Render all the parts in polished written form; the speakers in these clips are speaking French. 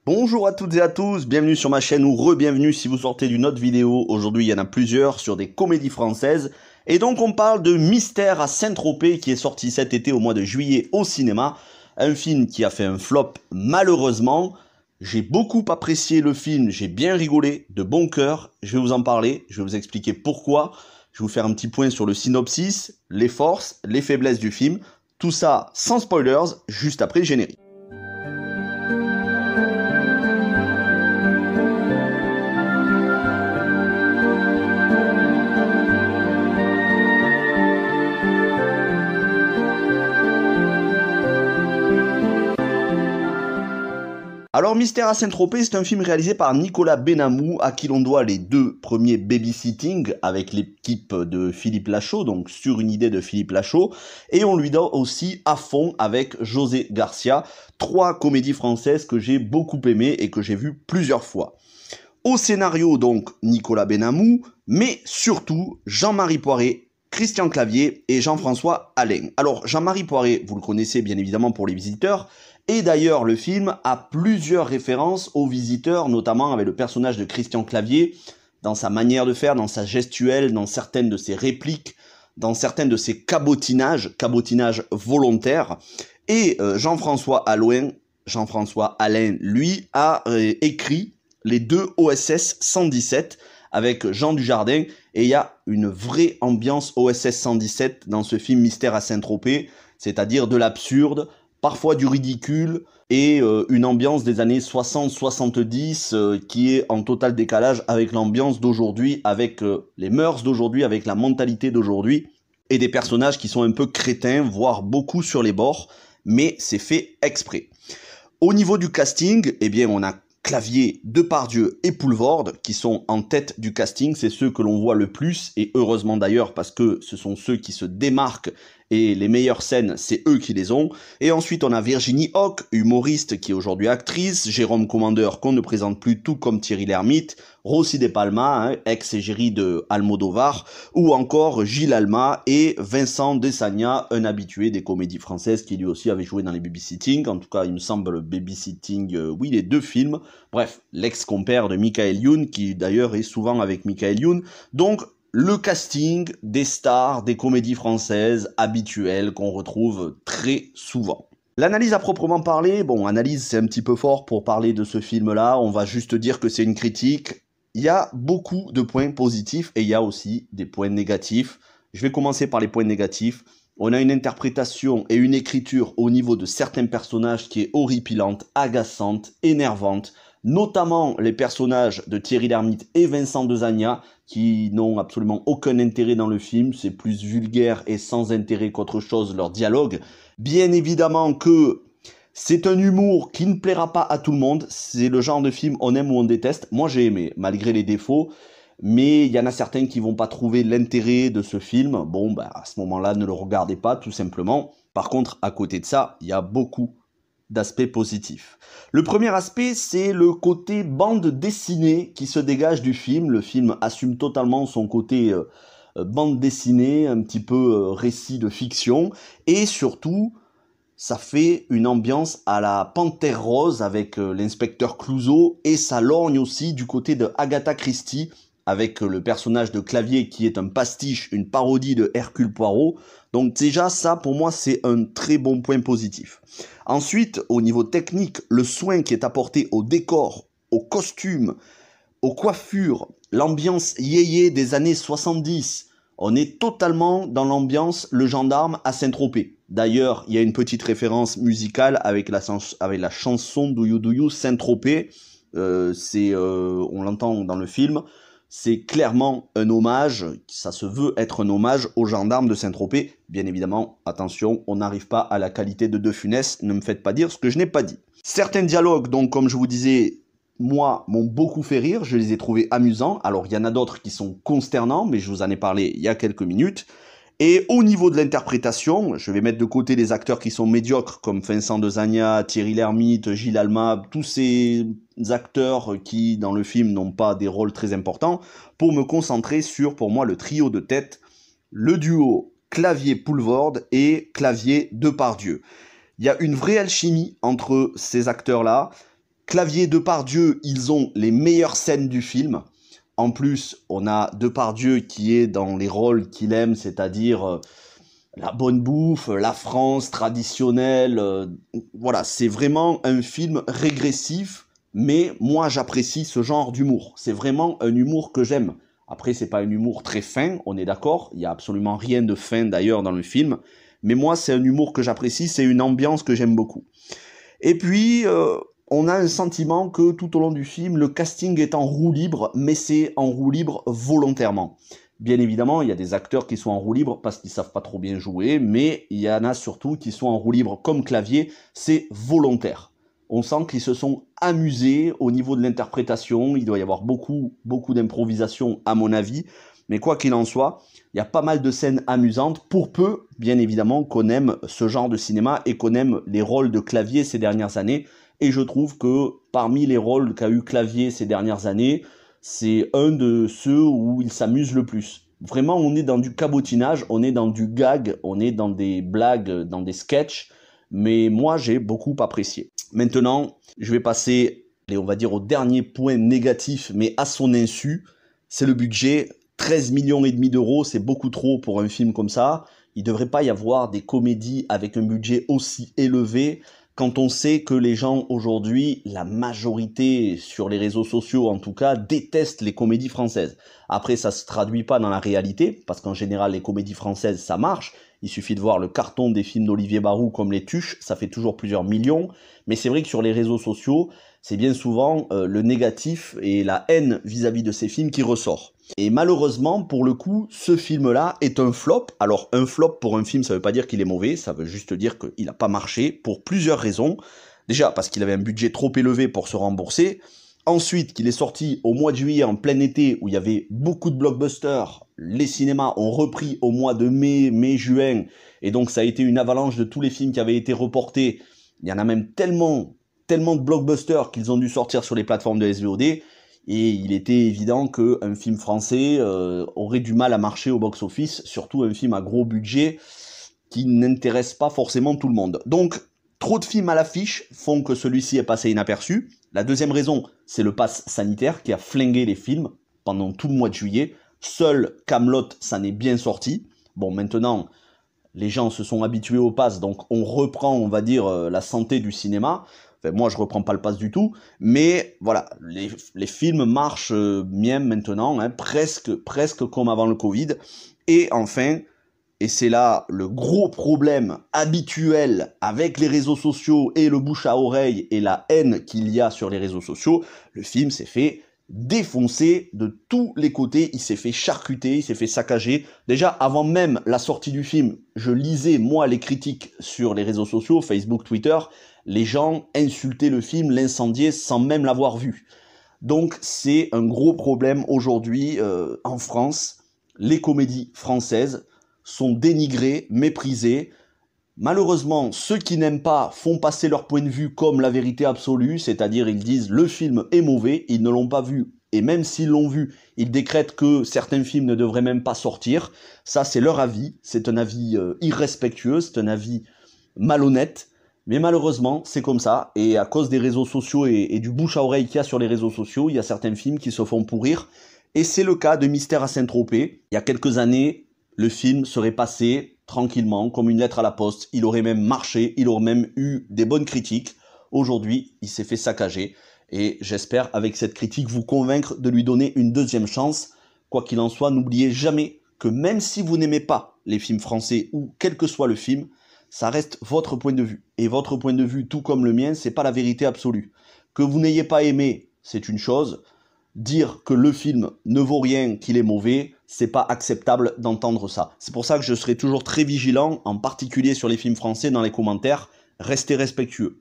Bonjour à toutes et à tous, bienvenue sur ma chaîne ou re-bienvenue si vous sortez d'une autre vidéo. Aujourd'hui il y en a plusieurs sur des comédies françaises. Et donc on parle de Mystère à Saint-Tropez qui est sorti cet été au mois de juillet au cinéma. Un film qui a fait un flop malheureusement. J'ai beaucoup apprécié le film, j'ai bien rigolé, de bon cœur. Je vais vous en parler, je vais vous expliquer pourquoi. Je vais vous faire un petit point sur le synopsis, les forces, les faiblesses du film. Tout ça sans spoilers, juste après le générique. Alors Mystère à Saint-Tropez, c'est un film réalisé par Nicolas Benamou, à qui l'on doit les deux premiers Babysitting avec l'équipe de Philippe Lachaud, donc sur une idée de Philippe Lachaud, et on lui doit aussi À fond avec José Garcia, trois comédies françaises que j'ai beaucoup aimées et que j'ai vues plusieurs fois. Au scénario donc Nicolas Benamou, mais surtout Jean-Marie Poiré, Christian Clavier et Jean-François Alain. Alors Jean-Marie Poiré, vous le connaissez bien évidemment pour Les Visiteurs, et d'ailleurs le film a plusieurs références aux Visiteurs, notamment avec le personnage de Christian Clavier, dans sa manière de faire, dans sa gestuelle, dans certaines de ses répliques, dans certaines de ses cabotinages volontaires. Et Jean-François Alain, lui, a écrit les deux OSS 117 avec Jean Dujardin, et il y a une vraie ambiance OSS 117 dans ce film Mystère à Saint-Tropez, c'est-à-dire de l'absurde, parfois du ridicule, et une ambiance des années 60-70 qui est en total décalage avec l'ambiance d'aujourd'hui, avec les mœurs d'aujourd'hui, avec la mentalité d'aujourd'hui, et des personnages qui sont un peu crétins, voire beaucoup sur les bords, mais c'est fait exprès. Au niveau du casting, eh bien on a Clavier, Depardieu et Poulvorde qui sont en tête du casting, c'est ceux que l'on voit le plus, et heureusement d'ailleurs parce que ce sont ceux qui se démarquent et les meilleures scènes, c'est eux qui les ont. Et ensuite on a Virginie Hocq, humoriste qui est aujourd'hui actrice, Jérôme Commandeur qu'on ne présente plus tout comme Thierry Lhermitte, Rossi De Palma, ex-égérie de Almodovar, ou encore Gilles Alma et Vincent Desagna, un habitué des comédies françaises qui lui aussi avait joué dans les Babysitting, en tout cas il me semble Babysitting, oui les deux films, bref, l'ex-compère de Michael Youn, qui d'ailleurs est souvent avec Michael Youn, donc le casting des stars des comédies françaises habituelles qu'on retrouve très souvent. L'analyse à proprement parler, bon, analyse c'est un petit peu fort pour parler de ce film-là, on va juste dire que c'est une critique. Il y a beaucoup de points positifs et il y a aussi des points négatifs. Je vais commencer par les points négatifs. On a une interprétation et une écriture au niveau de certains personnages qui est horripilante, agaçante, énervante, notamment les personnages de Thierry Lhermitte et Vincent Desagna, qui n'ont absolument aucun intérêt dans le film, c'est plus vulgaire et sans intérêt qu'autre chose leur dialogue. Bien évidemment que c'est un humour qui ne plaira pas à tout le monde, c'est le genre de film on aime ou on déteste. Moi j'ai aimé, malgré les défauts, mais il y en a certains qui vont pas trouver l'intérêt de ce film. Bon, bah, à ce moment-là, ne le regardez pas, tout simplement. Par contre, à côté de ça, il y a beaucoup d'aspects positifs. Le premier aspect, c'est le côté bande dessinée qui se dégage du film. Le film assume totalement son côté bande dessinée, un petit peu récit de fiction, et surtout, ça fait une ambiance à la Panthère Rose avec l'inspecteur Clouseau, et ça lorgne aussi du côté de Agatha Christie, avec le personnage de Clavier qui est un pastiche, une parodie de Hercule Poirot. Donc déjà ça pour moi c'est un très bon point positif. Ensuite au niveau technique, le soin qui est apporté au décor, aux costumes, aux coiffures, l'ambiance yéyé des années 70, on est totalement dans l'ambiance Le Gendarme à Saint-Tropez. D'ailleurs, il y a une petite référence musicale avec la chanson Do You Saint-Tropez. On l'entend dans le film. C'est clairement un hommage, ça se veut être un hommage aux gendarmes de Saint-Tropez. Bien évidemment, attention, on n'arrive pas à la qualité de De Funès, ne me faites pas dire ce que je n'ai pas dit. Certains dialogues, donc comme je vous disais, moi, m'ont beaucoup fait rire, je les ai trouvés amusants. Alors, il y en a d'autres qui sont consternants, mais je vous en ai parlé il y a quelques minutes. Et au niveau de l'interprétation, je vais mettre de côté les acteurs qui sont médiocres, comme Vincent Desagna, Thierry Lhermitte, Gilles Alma, tous ces acteurs qui, dans le film, n'ont pas des rôles très importants, pour me concentrer sur, pour moi, le trio de tête, le duo Clavier-Poulvorde et Clavier-Depardieu. Il y a une vraie alchimie entre ces acteurs-là. Clavier, Depardieu, ils ont les meilleures scènes du film. En plus, on a Depardieu qui est dans les rôles qu'il aime, c'est-à-dire la bonne bouffe, la France traditionnelle. Voilà, c'est vraiment un film régressif, mais moi j'apprécie ce genre d'humour. C'est vraiment un humour que j'aime. Après, c'est pas un humour très fin, on est d'accord. Il y a absolument rien de fin d'ailleurs dans le film. Mais moi, c'est un humour que j'apprécie, c'est une ambiance que j'aime beaucoup. Et puis, on a un sentiment que tout au long du film, le casting est en roue libre, mais c'est en roue libre volontairement. Bien évidemment, il y a des acteurs qui sont en roue libre parce qu'ils savent pas trop bien jouer, mais il y en a surtout qui sont en roue libre comme Clavier, c'est volontaire. On sent qu'ils se sont amusés au niveau de l'interprétation, il doit y avoir beaucoup d'improvisation à mon avis, mais quoi qu'il en soit, il y a pas mal de scènes amusantes, pour peu, bien évidemment, qu'on aime ce genre de cinéma et qu'on aime les rôles de Clavier ces dernières années. Et je trouve que parmi les rôles qu'a eu Clavier ces dernières années, c'est un de ceux où il s'amuse le plus. Vraiment, on est dans du cabotinage, on est dans du gag, on est dans des blagues, dans des sketchs, mais moi, j'ai beaucoup apprécié. Maintenant, je vais passer, on va dire, au dernier point négatif, mais à son insu, c'est le budget. 13,5 millions d'euros, c'est beaucoup trop pour un film comme ça. Il ne devrait pas y avoir des comédies avec un budget aussi élevé quand on sait que les gens aujourd'hui, la majorité sur les réseaux sociaux en tout cas, détestent les comédies françaises. Après, ça ne se traduit pas dans la réalité, parce qu'en général, les comédies françaises, ça marche. Il suffit de voir le carton des films d'Olivier Barou comme Les Tuches, ça fait toujours plusieurs millions. Mais c'est vrai que sur les réseaux sociaux, c'est bien souvent le négatif et la haine vis-à-vis de ces films qui ressort. Et malheureusement, pour le coup, ce film-là est un flop. Alors, un flop pour un film, ça veut pas dire qu'il est mauvais, ça veut juste dire qu'il n'a pas marché pour plusieurs raisons. Déjà, parce qu'il avait un budget trop élevé pour se rembourser. Ensuite, qu'il est sorti au mois de juillet, en plein été, où il y avait beaucoup de blockbusters. Les cinémas ont repris au mois de mai-juin. Et donc, ça a été une avalanche de tous les films qui avaient été reportés. Il y en a même tellement de blockbusters qu'ils ont dû sortir sur les plateformes de SVOD. Et il était évident qu'un film français aurait du mal à marcher au box-office, surtout un film à gros budget qui n'intéresse pas forcément tout le monde. Donc, trop de films à l'affiche font que celui-ci est passé inaperçu. La deuxième raison, c'est le pass sanitaire qui a flingué les films pendant tout le mois de juillet. Seul Kaamelott s'en est bien sorti. Bon, maintenant, les gens se sont habitués au pass, donc on reprend, on va dire, la santé du cinéma. Enfin, moi, je reprends pas le pass du tout, mais voilà, les films marchent bien maintenant, hein, presque comme avant le Covid. Et enfin, et c'est là le gros problème habituel avec les réseaux sociaux et le bouche à oreille et la haine qu'il y a sur les réseaux sociaux, le film s'est fait défoncé de tous les côtés, il s'est fait charcuter, il s'est fait saccager. Déjà, avant même la sortie du film, je lisais, moi, les critiques sur les réseaux sociaux, Facebook, Twitter, les gens insultaient le film, l'incendiaient sans même l'avoir vu. Donc, c'est un gros problème aujourd'hui en France. Les comédies françaises sont dénigrées, méprisées. Malheureusement, ceux qui n'aiment pas font passer leur point de vue comme la vérité absolue, c'est-à-dire ils disent le film est mauvais, ils ne l'ont pas vu, et même s'ils l'ont vu, ils décrètent que certains films ne devraient même pas sortir. Ça, c'est leur avis, c'est un avis irrespectueux, c'est un avis malhonnête, mais malheureusement, c'est comme ça, et à cause des réseaux sociaux et du bouche à oreille qu'il y a sur les réseaux sociaux, il y a certains films qui se font pourrir, et c'est le cas de Mystère à Saint-Tropez. Il y a quelques années, le film serait passé tranquillement, comme une lettre à la poste, il aurait même marché, il aurait même eu des bonnes critiques. Aujourd'hui, il s'est fait saccager, et j'espère avec cette critique vous convaincre de lui donner une deuxième chance. Quoi qu'il en soit, n'oubliez jamais que même si vous n'aimez pas les films français, ou quel que soit le film, ça reste votre point de vue. Et votre point de vue, tout comme le mien, c'est pas la vérité absolue. Que vous n'ayez pas aimé, c'est une chose. Dire que le film ne vaut rien, qu'il est mauvais, c'est pas acceptable d'entendre ça. C'est pour ça que je serai toujours très vigilant, en particulier sur les films français, dans les commentaires. Restez respectueux.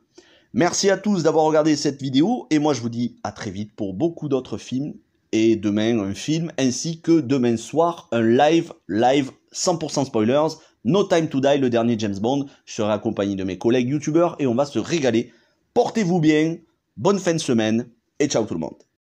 Merci à tous d'avoir regardé cette vidéo, et moi je vous dis à très vite pour beaucoup d'autres films, et demain un film, ainsi que demain soir un live 100% spoilers, No Time to Die, le dernier James Bond. Je serai accompagné de mes collègues youtubeurs, et on va se régaler. Portez-vous bien, bonne fin de semaine, et ciao tout le monde.